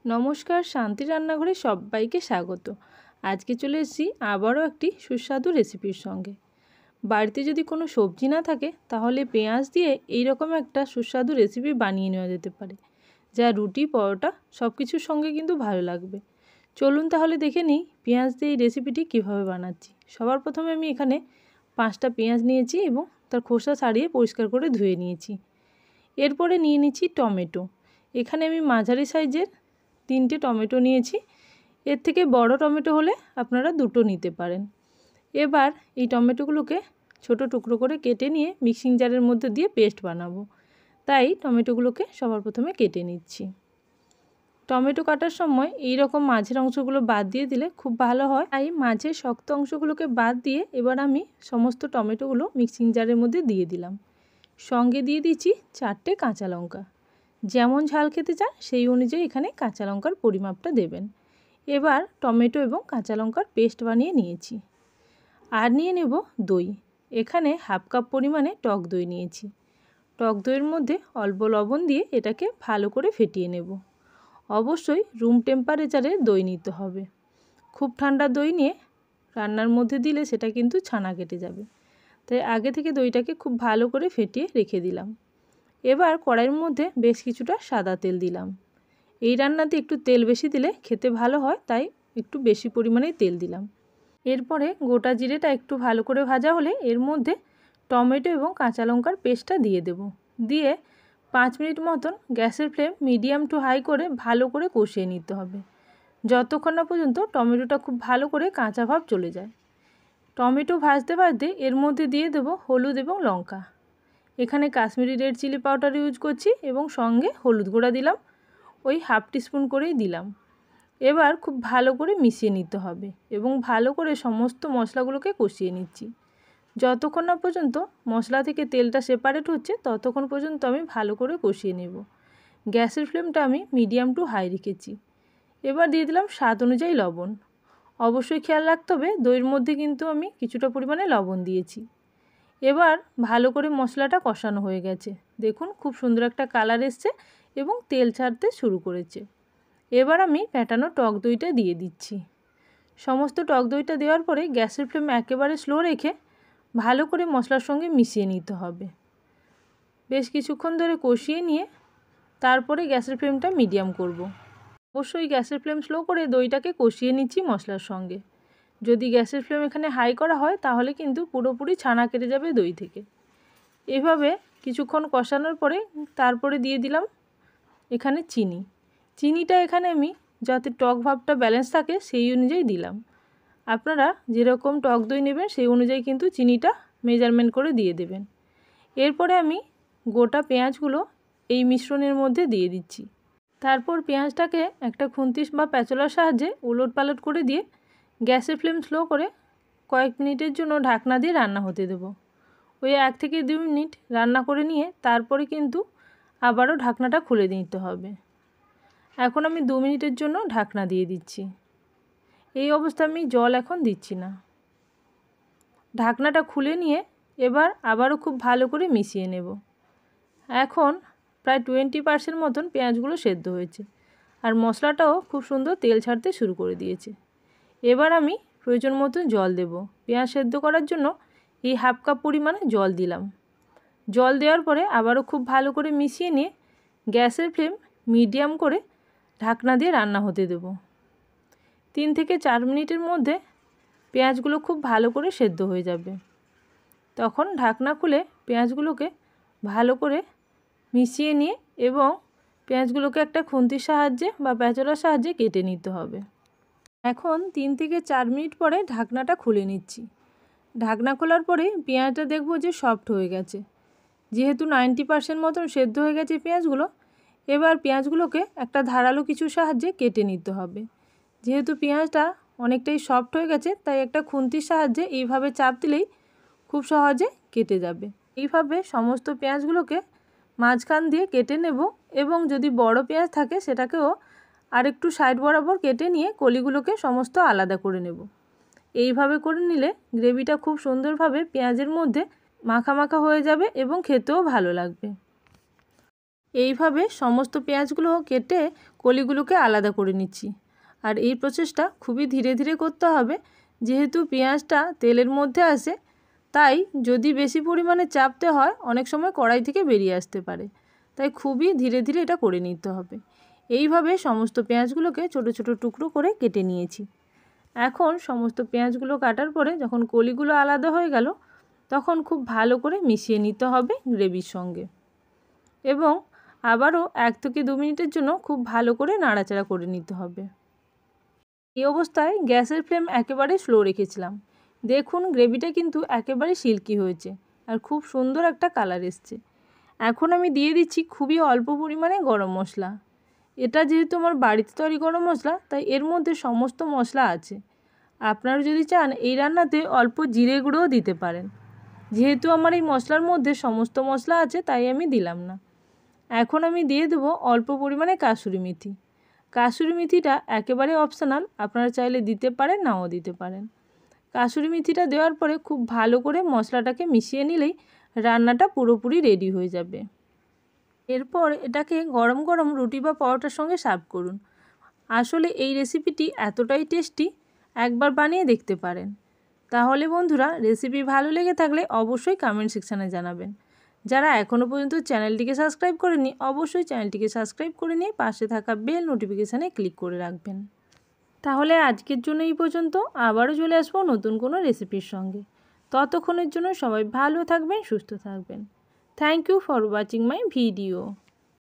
নমস্কার, শান্তি রান্নাঘরে সবাইকে স্বাগত। আজকে চলে এসেছি আবারও একটি সুস্বাদু রেসিপির সঙ্গে। বাড়িতে যদি কোনো সবজি না থাকে তাহলে পেঁয়াজ দিয়ে এই রকম একটা সুস্বাদু রেসিপি বানিয়ে নেওয়া যেতে পারে, যা রুটি পরোটা সব কিছুর সঙ্গে কিন্তু ভালো লাগবে। চলুন তাহলে দেখে নিই পেঁয়াজ দিয়ে এই রেসিপিটি কীভাবে বানাচ্ছি। সবার প্রথমে আমি এখানে 5টা পেঁয়াজ নিয়েছি এবং তার খোসা ছাড়িয়ে পরিষ্কার করে ধুয়ে নিয়েছি। এরপরে নিয়ে নিচ্ছি টমেটো। এখানে আমি মাঝারি সাইজের 3টে টমেটো নিয়েছি। এর থেকে বড় টমেটো হলে আপনারা 2টো নিতে পারেন। এবার এই টমেটোগুলোকে ছোট টুকরো করে কেটে নিয়ে মিক্সিং জারের মধ্যে দিয়ে পেস্ট বানাবো, তাই টমেটোগুলোকে সবার প্রথমে কেটে নিচ্ছি। টমেটো কাটার সময় এই রকম মাঝের অংশগুলো বাদ দিয়ে দিলে খুব ভালো হয়, তাই মাঝের শক্ত অংশগুলোকে বাদ দিয়ে এবার আমি সমস্ত টমেটোগুলো মিক্সিং জারের মধ্যে দিয়ে দিলাম। সঙ্গে দিয়ে দিচ্ছি 4টে কাঁচা লঙ্কা। যেমন ঝাল খেতে চান সেই অনুযায়ী এখানে কাঁচা লঙ্কার পরিমাপটা দেবেন। এবার টমেটো এবং কাঁচা লঙ্কার পেস্ট বানিয়ে নিয়েছি। আর নিয়ে নেব দই। এখানে হাফ কাপ পরিমাণে টক দই নিয়েছি। টক দইয়ের মধ্যে অল্প লবণ দিয়ে এটাকে ভালো করে ফেটিয়ে নেব। অবশ্যই রুম টেম্পারেচারে দই নিতে হবে। খুব ঠান্ডা দই নিয়ে রান্নার মধ্যে দিলে সেটা কিন্তু ছানা কেটে যাবে, তাই আগে থেকে দইটাকে খুব ভালো করে ফেটিয়ে রেখে দিলাম। এবার কড়াইয়ের মধ্যে বেশ কিছুটা সাদা তেল দিলাম। এই রান্নাতে একটু তেল বেশি দিলে খেতে ভালো হয়, তাই একটু বেশি পরিমাণেই তেল দিলাম। এরপরে গোটা জিরেটা একটু ভালো করে ভাজা হলে এর মধ্যে টমেটো এবং কাঁচা লঙ্কার পেস্টটা দিয়ে দেব। দিয়ে 5 মিনিট মতন গ্যাসের ফ্লেম মিডিয়াম টু হাই করে ভালো করে কষিয়ে নিতে হবে, যতক্ষণ না পর্যন্ত টমেটোটা খুব ভালো করে কাঁচা ভাব চলে যায়। টমেটো ভাজতে ভাজতে এর মধ্যে দিয়ে দেব হলুদ এবং লঙ্কা। এখানে Kashmiri red chilli powder use করছি এবং সঙ্গে হলুদ গুঁড়া দিলাম, ওই হাফ টিস্পুন করেই দিলাম। এবার খুব ভালো করে মিশিয়ে নিতে হবে এবং ভালো করে সমস্ত মশলাগুলোকে কষিয়ে নিচ্ছি। যতক্ষণ না পর্যন্ত মশলা থেকে তেলটা সেপারেট হচ্ছে ততক্ষণ পর্যন্ত আমি ভালো করে কষিয়ে নেব। গ্যাসের ফ্লেমটা আমি মিডিয়াম টু হাই রেখেছি। এবার দিয়ে দিলাম স্বাদ অনুযায়ী লবণ। অবশ্যই খেয়াল রাখতে হবে দইয়ের মধ্যে কিন্তু আমি কিছুটা পরিমাণে লবণ দিয়েছি। এবার ভালো করে মশলাটা কষানো হয়ে গেছে। দেখুন খুব সুন্দর একটা কালার এসছে এবং তেল ছাড়তে শুরু করেছে। এবার আমি ফ্যাটানো টক দইটা দিয়ে দিচ্ছি। সমস্ত টক দইটা দেওয়ার পরে গ্যাসের ফ্লেম একেবারে স্লো রেখে ভালো করে মশলার সঙ্গে মিশিয়ে নিতে হবে। বেশ কিছুক্ষণ ধরে কষিয়ে নিয়ে তারপরে গ্যাসের ফ্লেমটা মিডিয়াম করব। অবশ্যই গ্যাসের ফ্লেম স্লো করে দইটাকে কষিয়ে নিচ্ছি মশলার সঙ্গে। যদি গ্যাসের ফ্লেম এখানে হাই করা হয় তাহলে কিন্তু পুরোপুরি ছানা কেটে যাবে দই থেকে। এভাবে কিছুক্ষণ কষানোর পরে তারপরে দিয়ে দিলাম এখানে চিনি। চিনিটা এখানে আমি যাতে টক ভাবটা ব্যালেন্স থাকে সেই অনুযায়ী দিলাম। আপনারা যেরকম টক দই নেবেন সেই অনুযায়ী কিন্তু চিনিটা মেজারমেন্ট করে দিয়ে দেবেন। এরপরে আমি গোটা পেঁয়াজগুলো এই মিশ্রণের মধ্যে দিয়ে দিচ্ছি। তারপর পেঁয়াজটাকে একটা খুন্তি বা প্যাচলার সাহায্যে উলট পালট করে দিয়ে গ্যাসের ফ্লেম স্লো করে কয়েক মিনিটের জন্য ঢাকনা দিয়ে রান্না হতে দেব। ওই 1 থেকে 2 মিনিট রান্না করে নিয়ে তারপরে কিন্তু আবারও ঢাকনাটা খুলে দিতে হবে। এখন আমি 2 মিনিটের জন্য ঢাকনা দিয়ে দিচ্ছি। এই অবস্থায় আমি জল এখন দিচ্ছি না। ঢাকনাটা খুলে নিয়ে এবার আবারও খুব ভালো করে মিশিয়ে নেব। এখন প্রায় 20% মতন পেঁয়াজগুলো সেদ্ধ হয়েছে আর মশলাটাও খুব সুন্দর তেল ছাড়তে শুরু করে দিয়েছে। এবার আমি প্রয়োজন মতো জল দেব। পেঁয়াজ সেদ্ধ করার জন্য এই হাফ কাপ পরিমাণে জল দিলাম। জল দেওয়ার পরে আবারও খুব ভালো করে মিশিয়ে নিয়ে গ্যাসের ফ্লেম মিডিয়াম করে ঢাকনা দিয়ে রান্না হতে দেব। 3 থেকে 4 মিনিটের মধ্যে পেঁয়াজগুলো খুব ভালো করে সেদ্ধ হয়ে যাবে। তখন ঢাকনা খুলে পেঁয়াজগুলোকে ভালো করে মিশিয়ে নিয়ে এবং পেঁয়াজগুলোকে একটা খুন্তির সাহায্যে বা প্যাচলার সাহায্যে কেটে নিতে হবে। এখন 3 থেকে 4 মিনিট পরে ঢাকনাটা খুলে নিচ্ছি। ঢাকনা খোলার পরে পেঁয়াজটা দেখব যে সফট হয়ে গেছে। যেহেতু 90% মতন সেদ্ধ হয়ে গেছে পেঁয়াজগুলো, এবার পেঁয়াজগুলোকে একটা ধারালো কিছুর সাহায্যে কেটে নিতে হবে। যেহেতু পেঁয়াজটা অনেকটাই সফট হয়ে গেছে তাই একটা খুন্তির সাহায্যে এইভাবে চাপ দিলেই খুব সহজে কেটে যাবে। এইভাবে সমস্ত পেঁয়াজগুলোকে মাঝখান দিয়ে কেটে নেব এবং যদি বড় পেঁয়াজ থাকে সেটাকেও আরেকটু সাইড বরাবর কেটে নিয়ে কলিগুলোকে সমস্ত আলাদা করে নেব। এইভাবে করে নিলে গ্রেভিটা খুব সুন্দরভাবে পেঁয়াজের মধ্যে মাখা মাখা হয়ে যাবে এবং খেতেও ভালো লাগবে। এইভাবে সমস্ত পেঁয়াজগুলো কেটে কলিগুলোকে আলাদা করে নিচ্ছি। আর এই প্রসেসটা খুবই ধীরে ধীরে করতে হবে, যেহেতু পেঁয়াজটা তেলের মধ্যে আসে, তাই যদি বেশি পরিমাণে চাপতে হয় অনেক সময় কড়াই থেকে বেরিয়ে আসতে পারে, তাই খুবই ধীরে ধীরে এটা করে নিতে হবে। এইভাবে সমস্ত পেঁয়াজগুলোকে ছোট ছোট টুকরো করে কেটে নিয়েছি। এখন সমস্ত পেঁয়াজগুলো কাটার পরে যখন কলিগুলো আলাদা হয়ে গেল, তখন খুব ভালো করে মিশিয়ে নিতে হবে গ্রেভির সঙ্গে এবং আবারও 1 থেকে 2 মিনিটের জন্য খুব ভালো করে নাড়াচাড়া করে নিতে হবে। এই অবস্থায় গ্যাসের ফ্লেম একেবারে স্লো রেখেছিলাম। দেখুন গ্রেভিটা কিন্তু একেবারে সিল্কি হয়েছে আর খুব সুন্দর একটা কালার এসছে। এখন আমি দিয়ে দিচ্ছি খুবই অল্প পরিমাণে গরম মশলা। এটা যেহেতু আমার বাড়িতে তৈরি গরম মশলা, তাই এর মধ্যে সমস্ত মশলা আছে। আপনারা যদি চান এই রান্নাতে অল্প জিরে গুঁড়োও দিতে পারেন। যেহেতু আমার এই মশলার মধ্যে সমস্ত মশলা আছে, তাই আমি দিলাম না। এখন আমি দিয়ে দেবো অল্প পরিমাণে কাসুরি মেথি। কাসুরি মেথিটা একেবারে অপশনাল, আপনারা চাইলে দিতে পারেন নাও দিতে পারেন। কাসুরি মেথিটা দেওয়ার পরে খুব ভালো করে মশলাটাকে মিশিয়ে নিলেই রান্নাটা পুরোপুরি রেডি হয়ে যাবে। এরপর এটাকে গরম গরম রুটি বা পরোটার সঙ্গে সার্ভ করুন। আসলে এই রেসিপিটি এতটাই টেস্টি, একবার বানিয়ে দেখতে পারেন। তাহলে বন্ধুরা, রেসিপি ভালো লেগে থাকলে অবশ্যই কমেন্ট সেকশানে জানাবেন। যারা এখনও পর্যন্ত চ্যানেলটিকে সাবস্ক্রাইব করেননি, অবশ্যই চ্যানেলটিকে সাবস্ক্রাইব করে নিয়ে পাশে থাকা বেল নোটিফিকেশানে ক্লিক করে রাখবেন। তাহলে আজকের জন্য এই পর্যন্ত। আবারও চলে আসবো নতুন কোনো রেসিপির সঙ্গে। ততক্ষণের জন্য সবাই ভালো থাকবেন, সুস্থ থাকবেন। Thank you for watching my video.